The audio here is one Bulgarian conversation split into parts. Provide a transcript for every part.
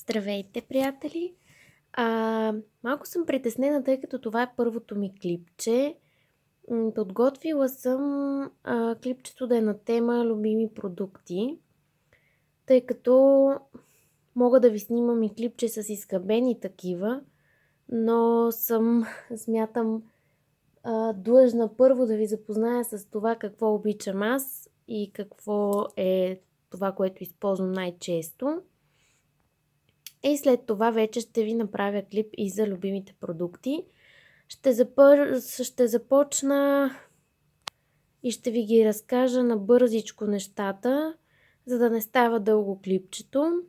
Здравейте, приятели! Малко съм притеснена, тъй като това е първото ми клипче. Подготвила съм клипчето да е на тема любими продукти, тъй като мога да ви снимам и клипче с изхабени такива, но смятам, длъжна първо да ви запозная с това какво обичам аз и какво е това, което използвам най-често. И след това вече ще ви направя клип и за любимите продукти. Ще започна и ще ви ги разкажа набързичко нещата, за да не става дълго клипчето.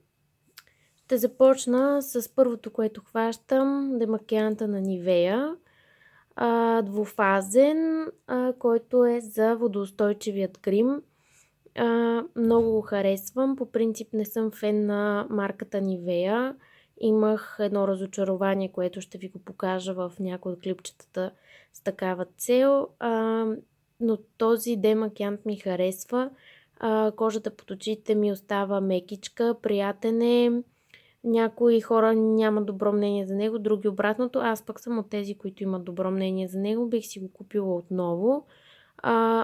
Ще започна с първото, което хващам, демакианта на Нивея. Двуфазен, който е за водоустойчивият крем. Много го харесвам. По принцип не съм фен на марката Нивея. Имах едно разочарование, което ще ви го покажа в някои от клипчетата с такава цел. Но този демакиант ми харесва. Кожата под очите ми остава мекичка, приятен е. Някои хора нямат добро мнение за него, други обратното. Аз пък съм от тези, които имат добро мнение за него. Бих си го купила отново.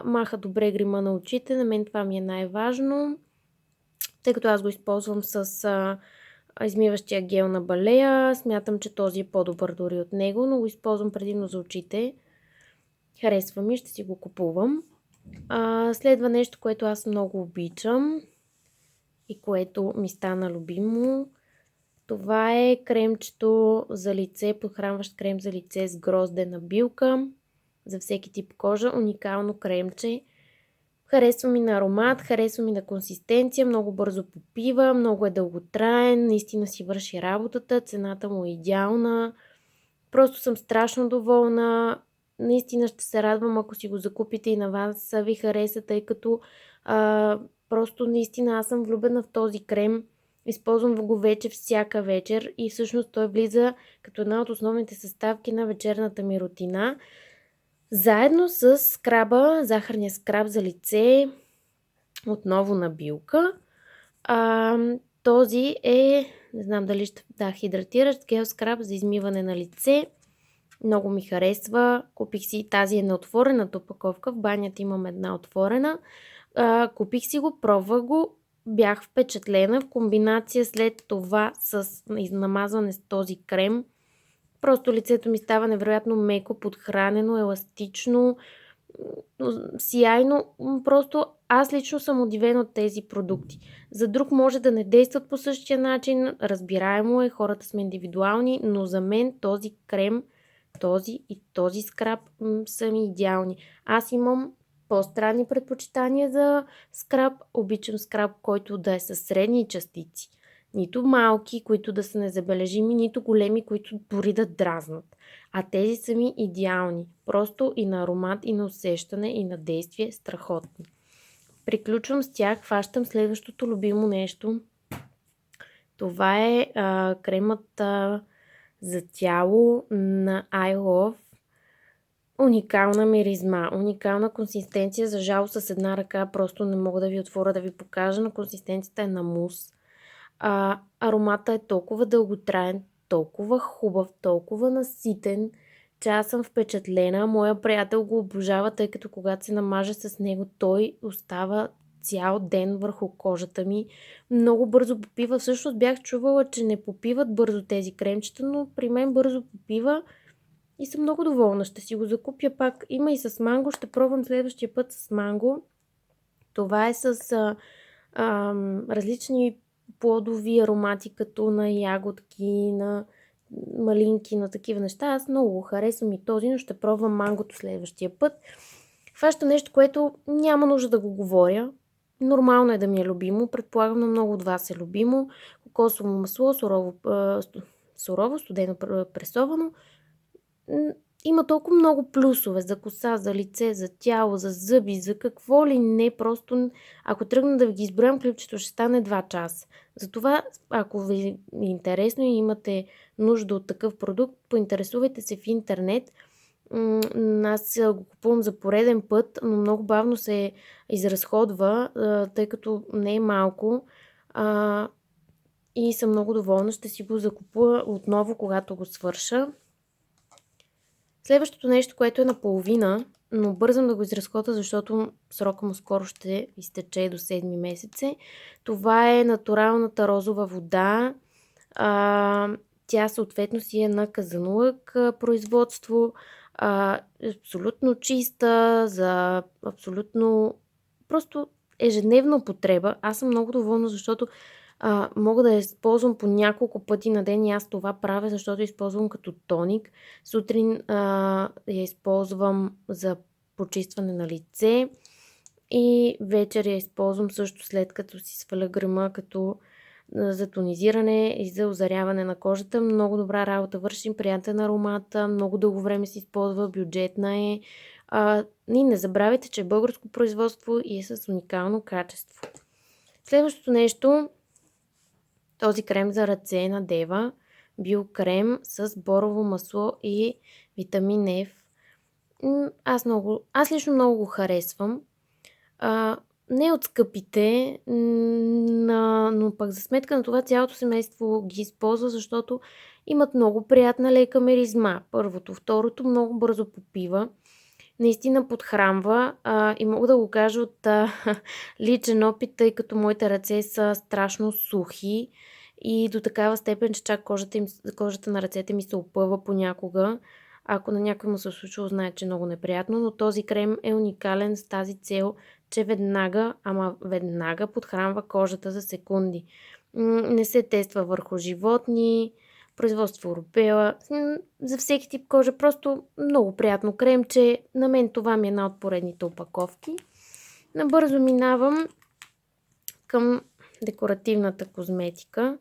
Маха добре грима на очите. На мен това ми е най-важно, тъй като аз го използвам с измиващия гел на Балея. Смятам, че този е по-добър дори от него, но го използвам предимно за очите. Харесва ми, ще си го купувам. Следва нещо, което аз много обичам и което ми стана любимо. Това е кремчето за лице, подхранващ крем за лице с гроздена билка. За всеки тип кожа, уникално кремче. Харесва ми на аромат, харесва ми на консистенция, много бързо попива, много е дълготраен, наистина си върши работата, цената му е идеална. Просто съм страшно доволна. Наистина ще се радвам, ако си го закупите и на вас ви хареса, тъй като просто наистина аз съм влюбена в този крем. Използвам го вече всяка вечер и всъщност той влиза като една от основните съставки на вечерната ми рутина. Заедно с скраба, захарния скраб за лице, отново на билка. Този е, не знам дали хидратиращ гел скраб за измиване на лице. Много ми харесва. Купих си, тази е на отворената опаковка. В банята имам една отворена. Купих си го, пробвах го. Бях впечатлена. В комбинация след това с намазване с този крем. Просто лицето ми става невероятно меко, подхранено, еластично, сияйно. Просто аз лично съм удивена от тези продукти. За друг може да не действат по същия начин. Разбираемо е, хората сме индивидуални, но за мен този крем, този и този скраб са ми идеални. Аз имам по-странни предпочитания за скраб. Обичам скраб, който да е със средни частици. Нито малки, които да са незабележими, нито големи, които дори да дразнат. А тези са ми идеални. Просто и на аромат, и на усещане, и на действие страхотни. Приключвам с тях, хващам следващото любимо нещо. Това е кремът за тяло на I Love. Уникална миризма, уникална консистенция. За жало с една ръка просто не мога да ви отворя да ви покажа, но консистенцията е на мус. Аромата е толкова дълготраен, толкова хубав, толкова наситен, че аз съм впечатлена. Моя приятел го обожава, тъй като когато се намаже с него, той остава цял ден върху кожата ми. Много бързо попива. Всъщност бях чувала, че не попиват бързо тези кремчета, но при мен бързо попива и съм много доволна. Ще си го закупя пак. Има и с манго. Ще пробвам следващия път с манго. Това е с различни плодови аромати, като на ягодки, на малинки, на такива неща. Аз много харесвам и този, но ще пробвам мангото следващия път. Хваща нещо, което няма нужда да го говоря. Нормално е да ми е любимо. Предполагам, на много от вас е любимо. Кокосово масло, сурово, студено пресовано. Има толкова много плюсове за коса, за лице, за тяло, за зъби, за какво ли не. Просто ако тръгна да ви ги изброям, клипчето ще стане 2 часа. Затова, ако ви е интересно и имате нужда от такъв продукт, поинтересувайте се в интернет. Аз го купувам за пореден път, но много бавно се изразходва, тъй като не е малко. и съм много доволна. Ще си го закупя отново, когато го свърша. Следващото нещо, което е наполовина, но бързам да го изразходя, защото срока му скоро ще изтече до 7 месеце. Това е натуралната розова вода. Тя съответно си е на казанлък производство. Абсолютно чиста, за абсолютно просто ежедневна употреба. Аз съм много доволна, защото мога да я използвам по няколко пъти на ден и аз това правя, защото я използвам като тоник. Сутрин я използвам за почистване на лице и вечер я използвам също след като си сваля гръма, като за тонизиране и за озаряване на кожата. Много добра работа вършим, приятен аромат, много дълго време се използва, бюджетна е. И не забравяйте, че е българско производство и е с уникално качество. Следващото нещо, този крем за ръце на Дева, биокрем с борово масло и витамин F. Аз лично много го харесвам. Не от скъпите, но пък за сметка на това цялото семейство ги използва, защото имат много приятна лека миризма. Първото. Второто, много бързо попива. Наистина подхранва и мога да го кажа от личен опит, тъй като моите ръце са страшно сухи и до такава степен, че чак кожата на ръцете ми се опъва понякога. Ако на някой му се случва, знае, че е много неприятно, но този крем е уникален с тази цел, че веднага подхранва кожата за секунди. Не се тества върху животни, производство Европея, за всеки тип кожа. Просто много приятно кремче. На мен това ми е една от поредните опаковки. Набързо минавам към декоративната козметика.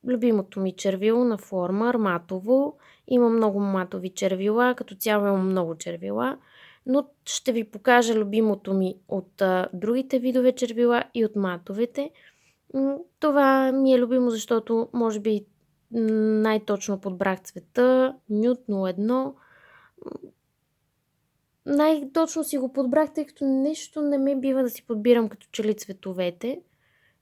Любимото ми червило на Флормар, матово. Има много матови червила, като цяло имам много червила, но ще ви покажа любимото ми от другите видове червила и от матовете. Това ми е любимо, защото може би най-точно подбрах цвета, Nude 01. Най-точно си го подбрах, тъй като нещо не ме бива да си подбирам като че ли цветовете.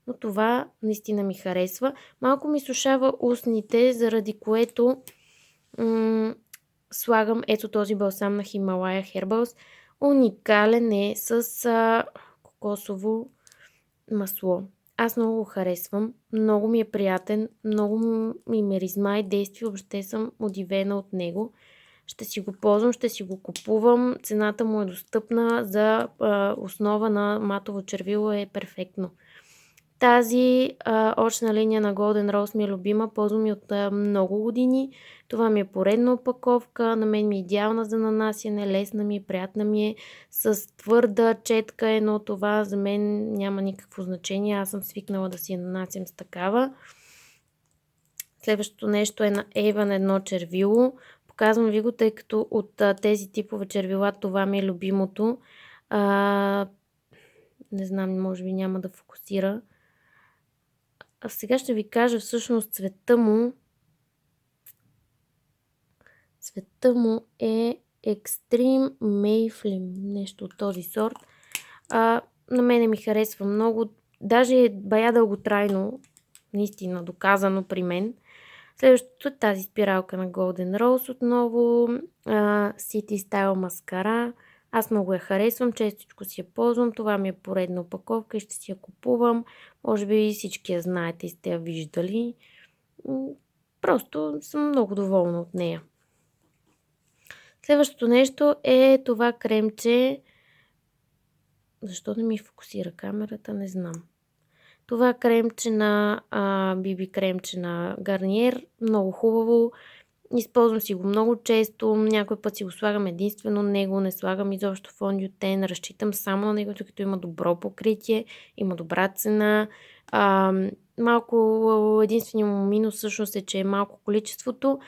Но това наистина ми харесва. Малко ми сушава устните, заради което слагам ето този балсам на Himalaya Herbals. Уникален е с кокосово масло. Аз много го харесвам. Много ми е приятен. Много ми миризма и действие. Въобще съм удивена от него. Ще си го ползвам, ще си го купувам. Цената му е достъпна. За основа на матово червило е перфектно. Тази очна линия на Golden Rose ми е любима, ползвам я от много години. Това ми е поредна опаковка, на мен ми е идеална за нанасяне, лесна ми е, приятна ми е, с твърда четка но това за мен няма никакво значение. Аз съм свикнала да си я нанасям с такава. Следващото нещо е на Avon едно червило. Показвам ви го, тъй като от тези типове червила това ми е любимото. Не знам, може би няма да фокусира. А сега ще ви кажа всъщност цвета му. Цвета му е Extreme Mayflim, нещо от този сорт. На мене ми харесва много. Даже е бая дълготрайно, наистина доказано при мен. Следващото е тази спиралка на Golden Rose отново. City Style маскара. Аз много я харесвам, честичко си я ползвам. Това ми е поредна опаковка и ще си я купувам. Може би всички я знаете и сте я виждали. Просто съм много доволна от нея. Следващото нещо е това кремче. Защо не ми фокусира камерата? Не знам. Това кремче на BB кремче на Garnier. Много хубаво. Използвам си го много често. Някой път си го слагам единствено него. Не слагам изобщо фондютен. Разчитам само на него, тъй като има добро покритие. Има добра цена. Малко единственият му минус всъщност е, че е малко количеството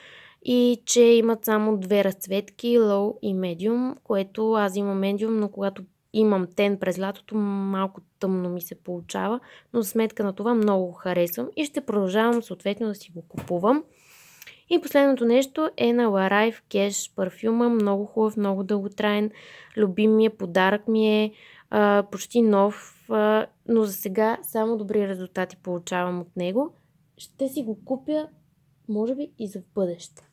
и че имат само две разцветки, low и medium, което аз имам medium, но когато имам тен през лятото, малко тъмно ми се получава, но за сметка на това много го харесвам и ще продължавам съответно да си го купувам. И последното нещо е на Larive Cash парфюма, много хубав, много дълготраен, любим ми е, подарък ми е, почти нов, но за сега само добри резултати получавам от него. Ще си го купя, може би и за в бъдеще.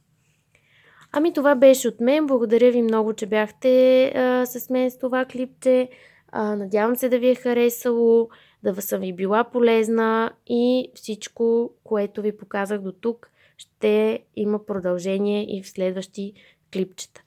Ами това беше от мен. Благодаря ви много, че бяхте с мен с това клипче. Надявам се да ви е харесало, да съм ви била полезна и всичко, което ви показах до тук, ще има продължение и в следващи клипчета.